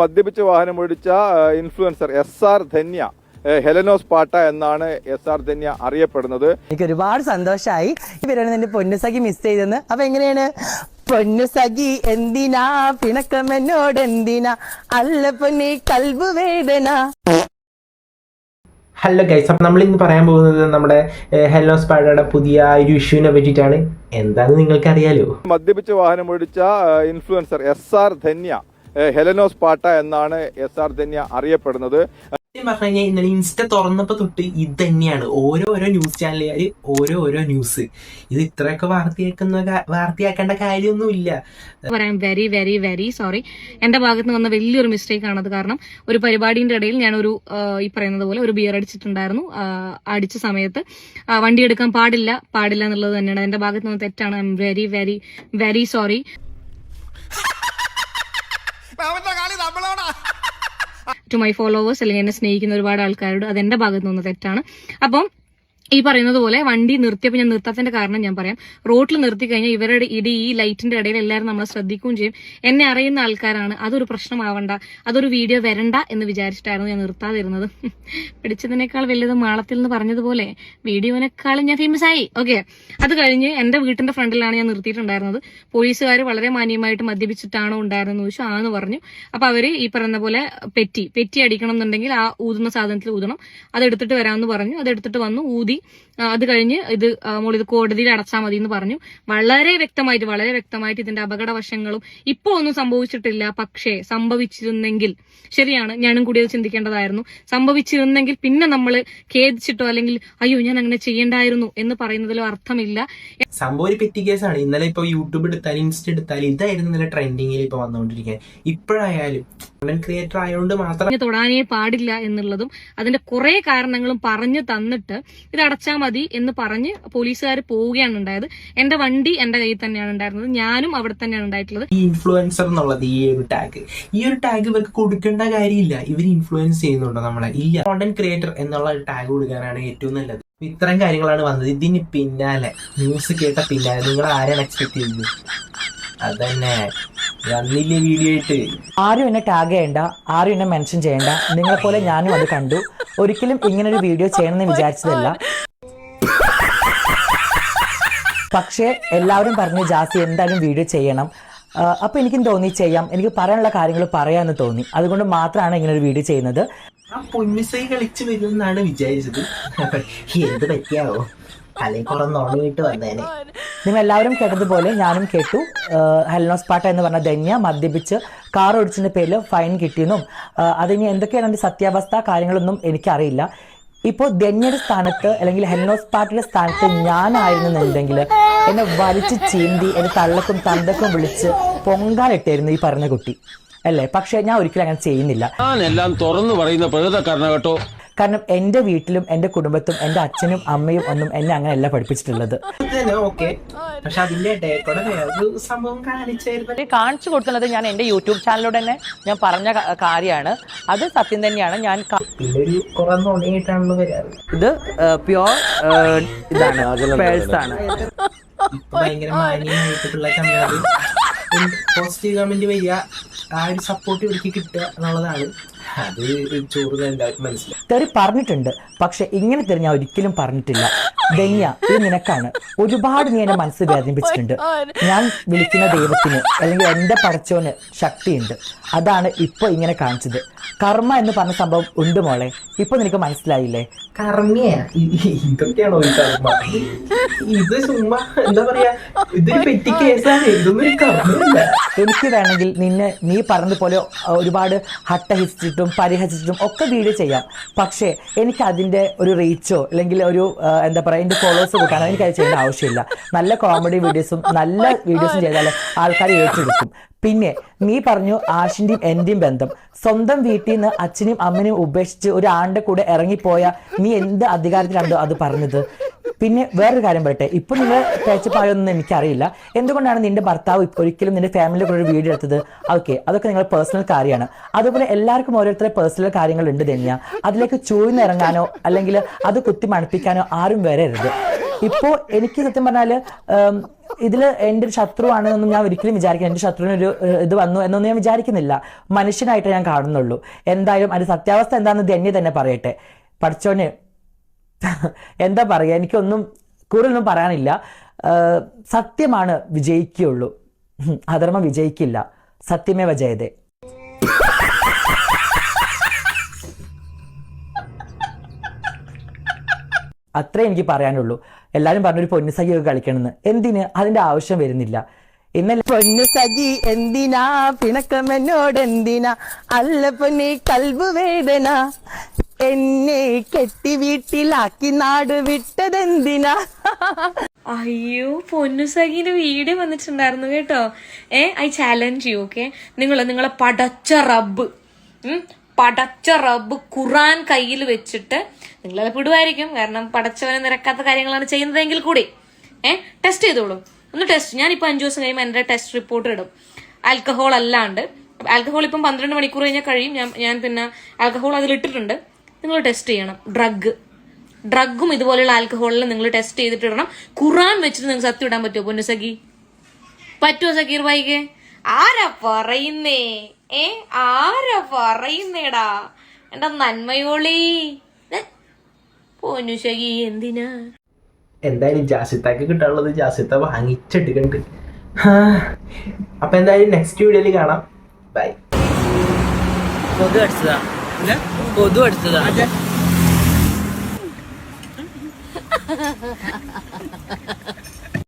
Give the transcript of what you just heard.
മദ്യപിച്ച് വാഹനമോടിച്ച influencer SR Dhanya ഹെലനോസ് പാട്ട എന്നാണ് SR ധന്യ അറിയപ്പെടുന്നത്. എനിക്ക് ഒരുപാട് സന്തോഷമായി ഇവരാണ് എന്റെ പൊന്നുസഖി മിസ് ചെയ്തെന്ന്. അപ്പൊ എങ്ങനെയാണ് പൊന്നുസഖി എന്തിനാ പിണക്കമെന്നോട് എന്തിനാ അല്ല പൊന്നി കൽബ് വേദന. ഹലോ ഗൈസ്, അപ്പം നമ്മൾ ഇന്ന് പറയാൻ പോകുന്നത് നമ്മുടെ ഹെലനോസ് പാട്ടയുടെ പുതിയ ഒരു ഇഷ്യൂവിനെ പറ്റിയിട്ടാണ്. എന്താണെന്ന് നിങ്ങൾക്ക് അറിയാലോ. മദ്യപിച്ച് വാഹനമോടിച്ച ഇൻഫ്ലുവൻസർ SR ധന്യ ഹെലനോസ് പാട്ട എന്നാണ് SR ധന്യ അറിയപ്പെടുന്നത്. പറഞ്ഞു കഴിഞ്ഞാൽ ഇന്നലെ ഇൻസ്റ്റ തുറന്നപ്പോ തൊട്ട് ഇത് തന്നെയാണ് ഓരോരോ ന്യൂസ് ചാനലുകാര് ഓരോരോ ന്യൂസ്. ഇത് ഇത്രയൊക്കെ വാർത്തയാക്കേണ്ട കാര്യമൊന്നുമില്ല. പറയാം വെരി വെരി വെരി സോറി. എന്റെ ഭാഗത്ത് നിന്ന് വന്ന വലിയൊരു മിസ്റ്റേക്ക് ആണത്. കാരണം ഒരു പരിപാടിന്റെ ഇടയിൽ ഞാൻ ഒരു ഈ പറയുന്നത് പോലെ ഒരു ബിയർ അടിച്ചിട്ടുണ്ടായിരുന്നു. അടിച്ച സമയത്ത് വണ്ടി എടുക്കാൻ പാടില്ല എന്നുള്ളത് തന്നെയാണ് എന്റെ ഭാഗത്ത് നിന്ന് തെറ്റാണ്. I am very very very sorry. To my followers അല്ലെങ്കിൽ എന്നെ സ്നേഹിക്കുന്ന ഒരുപാട് ആൾക്കാരോട് അതെന്റെ ഭാഗത്ത് നിന്ന് തെറ്റാണ്. അപ്പം ഈ പറയുന്നത് പോലെ വണ്ടി നിർത്തിയപ്പോൾ ഞാൻ നിർത്താത്തതിന്റെ കാരണം ഞാൻ പറയാം. റോഡിൽ നിർത്തി കഴിഞ്ഞാൽ ഇവരുടെ ഈ ലൈറ്റിന്റെ ഇടയിൽ എല്ലാവരും നമ്മളെ ശ്രദ്ധിക്കുകയും ചെയ്യും. എന്നെ അറിയുന്ന ആൾക്കാരാണ്. അതൊരു പ്രശ്നമാവണ്ട, അതൊരു വീഡിയോ വരണ്ട എന്ന് വിചാരിച്ചിട്ടായിരുന്നു ഞാൻ നിർത്താതിരുന്നത്. പിടിച്ചതിനേക്കാൾ വലുത് മാളത്തിൽ നിന്ന് പറഞ്ഞതുപോലെ വീഡിയോനേക്കാളും ഞാൻ ഫേമസ് ആയി. ഓക്കെ, അത് കഴിഞ്ഞ് എന്റെ വീട്ടിന്റെ ഫ്രണ്ടിലാണ് ഞാൻ നിർത്തിയിട്ടുണ്ടായിരുന്നത്. പോലീസുകാർ വളരെ മാന്യമായിട്ട് മദ്യപിച്ചിട്ടാണോ ഉണ്ടായിരുന്നെന്ന് ചോദിച്ചു. ആന്ന് പറഞ്ഞു. അപ്പൊ അവര് ഈ പറയുന്ന പോലെ പെറ്റി അടിക്കണം എന്നുണ്ടെങ്കിൽ ആ ഊതുന്ന സാധനത്തിൽ ഊതണം, അതെടുത്തിട്ട് വരാമെന്ന് പറഞ്ഞു. അതെടുത്തിട്ട് വന്നു, ഊതി. അത് കഴിഞ്ഞ് ഇത് കോടതിയിൽ അടച്ചാൽ മതി എന്ന് പറഞ്ഞു. വളരെ വ്യക്തമായിട്ട് ഇതിന്റെ അപകടവശങ്ങളും ഇപ്പൊ ഒന്നും സംഭവിച്ചിട്ടില്ല. പക്ഷേ സംഭവിച്ചിരുന്നെങ്കിൽ, ശരിയാണ്, ഞാനും കൂടി അത് ചിന്തിക്കേണ്ടതായിരുന്നു. സംഭവിച്ചിരുന്നെങ്കിൽ പിന്നെ നമ്മൾ ഖേദിച്ചിട്ടോ അല്ലെങ്കിൽ അയ്യോ ഞാൻ അങ്ങനെ ചെയ്യേണ്ടായിരുന്നു എന്ന് പറയുന്നതിലോ അർത്ഥമില്ല. സംഭവം ഒരു പെറ്റി കേസാണ്. ഇന്നലെ ഇപ്പൊ യൂട്യൂബ് എടുത്താലും ഇൻസ്റ്റ എടുത്താലും ഇതായിരുന്നു ഇന്നലെ ട്രെൻഡിങ്ങിൽ ഇപ്പൊ വന്നുകൊണ്ടിരിക്കാൻ. ഇപ്പോഴായാലും കണ്ടന്റ് ക്രിയേറ്റർ ആയതുകൊണ്ട് മാത്രം തൊടാനേ പാടില്ല എന്നുള്ളതും അതിന്റെ കുറെ കാരണങ്ങളും പറഞ്ഞു തന്നിട്ട് ഇത് അടച്ചാൽ മതി എന്ന് പറഞ്ഞ് പോലീസുകാർ പോവുകയാണ് ഉണ്ടായത്. എന്റെ വണ്ടി എന്റെ കയ്യിൽ തന്നെയാണ് ഉണ്ടായിരുന്നത്. ഞാനും അവിടെ തന്നെയാണ് ഉണ്ടായിട്ടുള്ളത്. ഈ ഇൻഫ്ലുവൻസർ എന്നുള്ളത് ഈ ഒരു ടാഗ് ഇവർക്ക് കൊടുക്കേണ്ട കാര്യമില്ല. ഇവർ ഇൻഫ്ലുവൻസ് ചെയ്യുന്നുണ്ടോ നമ്മളെ? ഇല്ല. കോണ്ടന്റ് ക്രിയേറ്റർ എന്നുള്ള ടാഗ് കൊടുക്കാനാണ് ഏറ്റവും നല്ലത്. ഇത്തരം കാര്യങ്ങളാണ് വന്നത്. ഇതിന് പിന്നാലെ ന്യൂസ് കേട്ട പിന്നാലെ നിങ്ങൾ ആരാണ് എക്സ്പെക്ട് ചെയ്യുന്നത്? അതന്നെ വന്നില്ലേ വീഡിയോ ആയിട്ട്. ആരും എന്നെ ടാഗ് ചെയ്യണ്ട, ആരും എന്നെ മെൻഷൻ ചെയ്യണ്ട. നിങ്ങളെ പോലെ ഞാനും അത് കണ്ടു. ഒരിക്കലും ഇങ്ങനൊരു വീഡിയോ ചെയ്യണമെന്ന് വിചാരിച്ചതല്ല. പക്ഷേ എല്ലാവരും പറഞ്ഞു ജാസി എന്തായാലും വീഡിയോ ചെയ്യണം. അപ്പൊ എനിക്കും തോന്നി ചെയ്യാം, എനിക്ക് പറയാനുള്ള കാര്യങ്ങൾ പറയാമെന്ന് തോന്നി. അതുകൊണ്ട് മാത്രമാണ് ഇങ്ങനെ ഒരു വീഡിയോ ചെയ്യുന്നത്. ആ പൊന്നിസൈ കളിച്ചു വരുമെന്നാണ് വിചാരിച്ചത്. എന്ത് പറ്റിയാവോ? അല്ലെങ്കിൽ കുറെ നോണിട്ട് വന്നേനെ. നിങ്ങൾ എല്ലാവരും കേട്ടതുപോലെ ഞാനും കേട്ടു. ഹെലനോസ് പാട്ട എന്ന് പറഞ്ഞ ധന്യ മദ്യപിച്ച് കാർ ഓടിച്ചതിന്റെ പേരിൽ ഫൈൻ കിട്ടിയെന്നും അതിന് എന്തൊക്കെയാണ് അതിന്റെ സത്യാവസ്ഥ കാര്യങ്ങളൊന്നും എനിക്കറിയില്ല. ഇപ്പോൾ ധന്യയുടെ സ്ഥാനത്ത് അല്ലെങ്കിൽ ഹെലനോസ് പാട്ടയുടെ സ്ഥാനത്ത് ഞാനായിരുന്നെന്നുണ്ടെങ്കിൽ എന്നെ വലിച്ച് ചീന്തി എന്റെ തള്ളക്കും തന്തക്കും വിളിച്ച് പൊങ്കാലിട്ടായിരുന്നു ഈ പറഞ്ഞ കുട്ടി അല്ലേ. പക്ഷെ ഞാൻ ഒരിക്കലും അങ്ങനെ ചെയ്യുന്നില്ല. എല്ലാം തുറന്നു പറയുന്ന പ്രകൃതക്കാരനാ കേട്ടോ. കാരണം എന്റെ വീട്ടിലും എന്റെ കുടുംബത്തും എന്റെ അച്ഛനും അമ്മയും ഒന്നും എന്നെ അങ്ങനെയല്ല പഠിപ്പിച്ചിട്ടുള്ളത്. പക്ഷെ അതിന്റെ സംഭവം കാണിച്ചു കൊടുക്കുന്നത് ഞാൻ എന്റെ യൂട്യൂബ് ചാനലിലൂടെ തന്നെ ഞാൻ പറഞ്ഞ കാര്യമാണ്. അത് സത്യം തന്നെയാണ്. ഞാൻ ഇത് പ്യോർ ഇതാണ്, പേഴ്സ് ആണ്. ഭയങ്കര മാന്യമായിട്ടുള്ള ചമ്മല് പോസിറ്റീവ് കമന്റ് വരിക, ആ ഒരു സപ്പോർട്ട് ഇവർക്ക് കിട്ടുക എന്നുള്ളതാണ്. അത് ചോറ് എല്ലാവർക്കും മനസ്സിലായി. തെറി പറഞ്ഞിട്ടുണ്ട്, പക്ഷെ ഇങ്ങനെ തെറി ഞാൻ ഒരിക്കലും പറഞ്ഞിട്ടില്ല. ധന്യ, ഇത് നിനക്കാണ്. ഒരുപാട് നീ എന്റെ മനസ്സ് വേദനിപ്പിച്ചിട്ടുണ്ട്. ഞാൻ വിളിക്കുന്ന ദൈവത്തിന് അല്ലെങ്കിൽ എന്റെ പടച്ചോന് ശക്തിയുണ്ട്. അതാണ് ഇപ്പൊ ഇങ്ങനെ കാണിച്ചത്. കർമ്മ എന്ന് പറഞ്ഞ സംഭവം ഉണ്ട് മോളെ. ഇപ്പൊ നിനക്ക് മനസ്സിലായില്ലേ? കർമ്മയാ ഇതൊക്കെയാണോ ഈ കർമ്മ? ഇത് ചുമ്മാ എന്താ പറയാ, ഇതൊരു പെറ്റി കേസാണ്. ഇതൊന്നും കർമ്മയില്ല. എനിക്ക് വേണമെങ്കിൽ നീ പറഞ്ഞതുപോലെ ഒരുപാട് ഹട്ടഹിച്ചിട്ടും പരിഹസിച്ചിട്ടും ഒക്കെ വീഡിയോ ചെയ്യാം. പക്ഷേ എനിക്ക് അതിന്റെ ഒരു റീച്ചോ അല്ലെങ്കിൽ ഒരു എന്താ പറയാ എന്റെ ഫോളോവേഴ്സ് കൂട്ടാനോ എനിക്കത് ചെയ്യേണ്ട ആവശ്യമില്ല. നല്ല കോമഡി വീഡിയോസും നല്ല വീഡിയോസും ചെയ്താൽ ആൾക്കാർ ഏറ്റെടുക്കും. പിന്നെ നീ പറഞ്ഞു ആഷിന്റെയും എന്റെയും ബന്ധം. സ്വന്തം വീട്ടിൽ നിന്ന് അച്ഛനെയും അമ്മനെയും ഉപേക്ഷിച്ച് ഒരു ആളുടെ കൂടെ ഇറങ്ങിപ്പോയ നീ എന്ത് അധികാരത്തിലാണോ അത് പറഞ്ഞത്? പിന്നെ വേറൊരു കാര്യം പറയട്ടെ, ഇപ്പൊ നിങ്ങൾ പേച്ചപ്പായൊന്നും എനിക്കറിയില്ല. എന്തുകൊണ്ടാണ് നിന്റെ ഭർത്താവ് ഒരിക്കലും നിന്റെ ഫാമിലിയെ കൂടെ ഒരു വീഡിയോ എടുത്തത്? ഓക്കെ, അതൊക്കെ നിങ്ങളുടെ പേഴ്സണൽ കാര്യമാണ്. അതുപോലെ എല്ലാവർക്കും ഓരോരുത്തരുടെ പേഴ്സണൽ കാര്യങ്ങൾ ഉണ്ട് ധന്യ. അതിലേക്ക് ചൂഴ്ന്നിറങ്ങാനോ അല്ലെങ്കിൽ അത് കുത്തി മണപ്പിക്കാനോ ആരും വരരുത്. ഇപ്പോ എനിക്ക് സത്യം പറഞ്ഞാല് ഇതിൽ എൻ്റെ ഒരു ശത്രുവാണെന്നൊന്നും ഞാൻ ഒരിക്കലും വിചാരിക്കില്ല. എൻ്റെ ശത്രുവിനൊരു ഇത് വന്നു എന്നൊന്നും ഞാൻ വിചാരിക്കുന്നില്ല. മനുഷ്യനായിട്ട് ഞാൻ കാണുന്നുള്ളൂ. എന്തായാലും അതിന്റെ സത്യാവസ്ഥ എന്താണെന്ന് ധന്യ തന്നെ പറയട്ടെ. പഠിച്ചോന് എന്താ പറയുക, എനിക്കൊന്നും കൂടുതലൊന്നും പറയാനില്ല. സത്യമാണ് വിജയിക്കുകയുള്ളൂ, അധർമ്മം വിജയിക്കില്ല. സത്യമേവ ജയതേ. അത്രേ എനിക്ക് പറയാനുള്ളൂ. എല്ലാവരും പറഞ്ഞൊരു പൊന്നുസഖിയൊക്കെ കളിക്കണമെന്ന്. എന്തിന്? അതിന്റെ ആവശ്യം വരുന്നില്ല. ഇന്നലെ പൊന്നുസഖി എന്തിനാ പിണക്കം എന്നോട് എന്തിനാ, അല്ല പൊന്നി കൽബ് വേദന, എന്നെ കെട്ടി വീട്ടിലാക്കി നാട് വിട്ടതെന്തിനാ. അയ്യോ പൊന്നുസഖിന്റെ വീഡിയോ വന്നിട്ടുണ്ടായിരുന്നു കേട്ടോ. I challenge you. ഓക്കെ, നിങ്ങളെ പടച്ച റബ്ബ് ഖുറാൻ കയ്യിൽ വെച്ചിട്ട് നിങ്ങളെ വിടുമായിരിക്കും, കാരണം പടച്ചവനെ നിരക്കാത്ത കാര്യങ്ങളാണ് ചെയ്യുന്നതെങ്കിൽ കൂടി ടെസ്റ്റ് ചെയ്തോളൂ. ഒന്ന് ടെസ്റ്റ്. ഞാനിപ്പോൾ 5 ദിവസം കഴിയുമ്പോൾ എൻ്റെ ടെസ്റ്റ് റിപ്പോർട്ട് ഇടും. ആൽക്കഹോൾ അല്ലാണ്ട്, ആൽക്കഹോൾ ഇപ്പം 12 മണിക്കൂർ കഴിഞ്ഞാൽ കഴിയും. ഞാൻ പിന്നെ ആൽക്കഹോൾ അതിലിട്ടിട്ടുണ്ട്. നിങ്ങൾ ടെസ്റ്റ് ചെയ്യണം. ഡ്രഗും ഇതുപോലെയുള്ള ആൽക്കഹോളിൽ നിങ്ങൾ ടെസ്റ്റ് ചെയ്തിട്ടിടണം. ഖുറാൻ വെച്ചിട്ട് നിങ്ങൾക്ക് സത്യം ഇടാൻ പറ്റുമോ പൊന്നുസഖി? പറ്റുമോ സക്കീർ ഭായിക്ക്? ആരാ പറയുന്നേ? ആരാ പറയുന്നേടാ എന്റെ നന്മയോളി? പൊന്നുസഖി എന്തിനാ? എന്തായാലും ജാസിത്താക്ക് കിട്ടാനുള്ളത് ജാസിത്ത വാങ്ങിച്ചെടുക്കണ്ട്. അപ്പൊ എന്തായാലും നെക്സ്റ്റ് വീഡിയോയിൽ കാണാം. ബൈ. കൊതു അടിച്ചതാ.